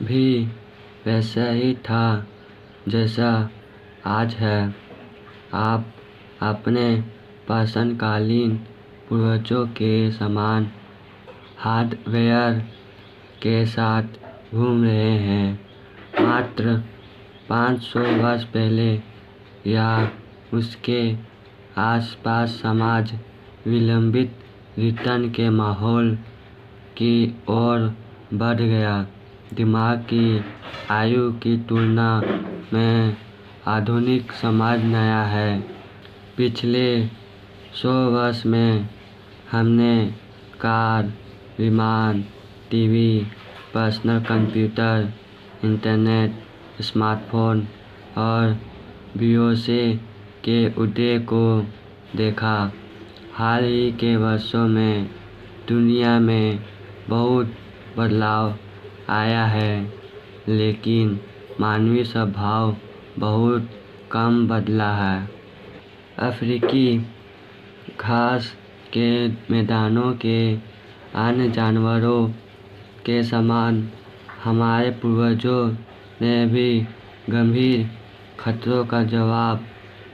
भी वैसा ही था जैसा आज है। आप अपने पाषाणकालीन पूर्वजों के समान हार्डवेयर के साथ घूम रहे हैं। मात्र 500 वर्ष पहले या उसके आसपास समाज विलंबित रिटर्न के माहौल की ओर बढ़ गया। दिमाग की आयु की तुलना में आधुनिक समाज नया है। पिछले 100 वर्ष में हमने कार, विमान, TV, personal computer, internet, smartphone और बीओसी के उदय को देखा। हाल ही के वर्षों में दुनिया में बहुत बदलाव आया है, लेकिन मानवीय स्वभाव बहुत कम बदला है। अफ्रीकी घास के मैदानों के अन्य जानवरों के समान हमारे पूर्वजों ने भी गंभीर खतरों का जवाब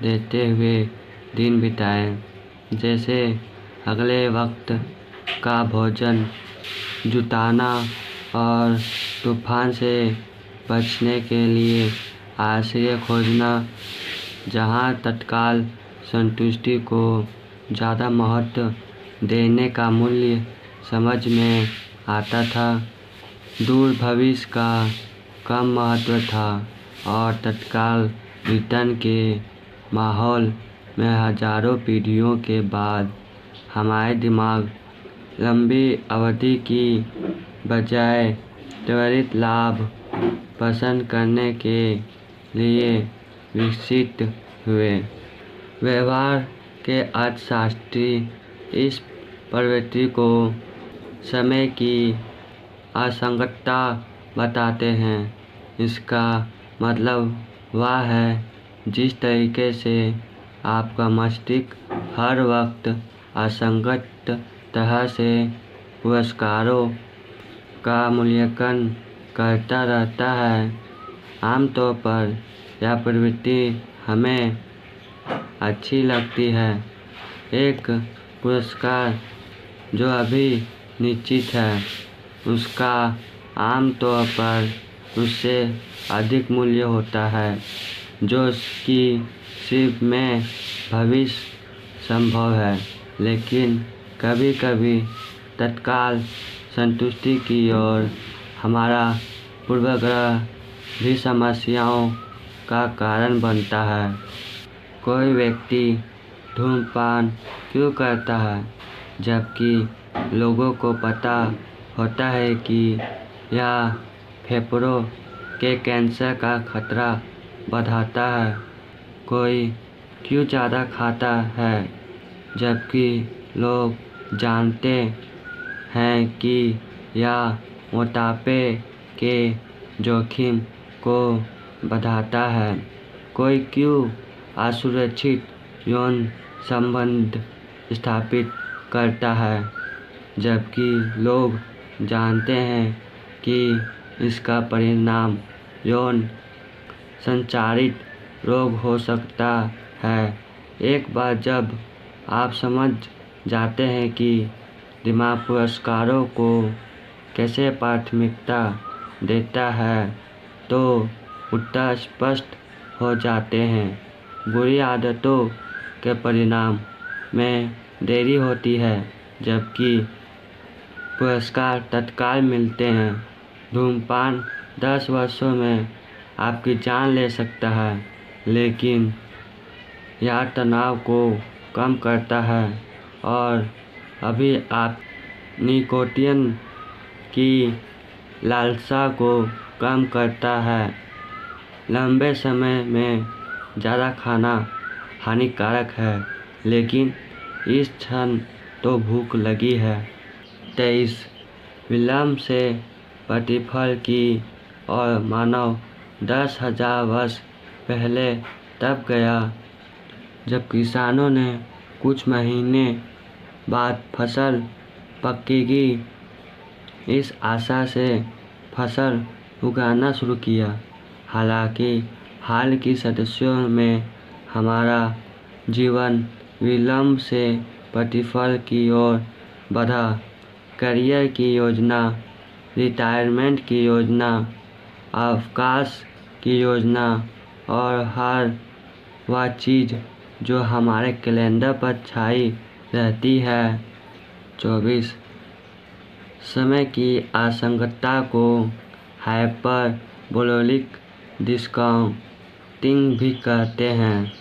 देते हुए दिन बिताए, जैसे अगले वक्त का भोजन जुटाना और तूफान से बचने के लिए आश्रय खोजना। जहां तत्काल संतुष्टि को ज़्यादा महत्व देने का मूल्य समझ में आता था, दूर भविष्य का कम महत्व था और तत्काल रिटर्न के माहौल में हजारों पीढ़ियों के बाद हमारे दिमाग लंबी अवधि की बजाय त्वरित लाभ पसंद करने के लिए विकसित हुए। व्यवहार के अर्थशास्त्री इस प्रवृत्ति को समय की असंगतता बताते हैं। इसका मतलब वह है जिस तरीके से आपका मस्तिष्क हर वक्त असंगत तरह से पुरस्कारों का मूल्यांकन करता रहता है। आमतौर पर यह प्रवृत्ति हमें अच्छी लगती है। एक पुरस्कार जो अभी निश्चित है, उसका आमतौर पर उससे अधिक मूल्य होता है जो कि सिर्फ में भविष्य संभव है। लेकिन कभी कभी तत्काल संतुष्टि की ओर हमारा पूर्वाग्रह भी समस्याओं का कारण बनता है। कोई व्यक्ति धूम्रपान क्यों करता है, जबकि लोगों को पता होता है कि यह फेफड़ों के कैंसर का खतरा बढ़ाता है? कोई क्यों ज़्यादा खाता है, जबकि लोग जानते हैं कि यह मोटापे के जोखिम को बढ़ाता है? कोई क्यों असुरक्षित यौन संबंध स्थापित करता है, जबकि लोग जानते हैं कि इसका परिणाम यौन संचारित रोग हो सकता है? एक बार जब आप समझ जाते हैं कि दिमाग पुरस्कारों को कैसे प्राथमिकता देता है, तो उत्तर स्पष्ट हो जाते हैं। बुरी आदतों के परिणाम में देरी होती है, जबकि पुरस्कार तत्काल मिलते हैं। धूम्रपान 10 वर्षों में आपकी जान ले सकता है, लेकिन यह तनाव को कम करता है और अभी आप निकोटीन की लालसा को कम करता है। लंबे समय में ज़्यादा खाना हानिकारक है, लेकिन इस क्षण तो भूख लगी है। 23 विलंब से प्रतिफल की और मानव 10,000 वर्ष पहले तब गया जब किसानों ने कुछ महीने बाद फसल पकेगी इस आशा से फसल उगाना शुरू किया। हालांकि हाल की सदस्यों में हमारा जीवन विलंब से प्रतिफल की ओर बढ़ा। करियर की योजना, रिटायरमेंट की योजना, अवकाश की योजना और हर वह चीज़ जो हमारे कैलेंडर पर छाई रहती है। 24 समय की असंगतता को हाइपरबोलिक डिस्काउंटिंग भी कहते हैं।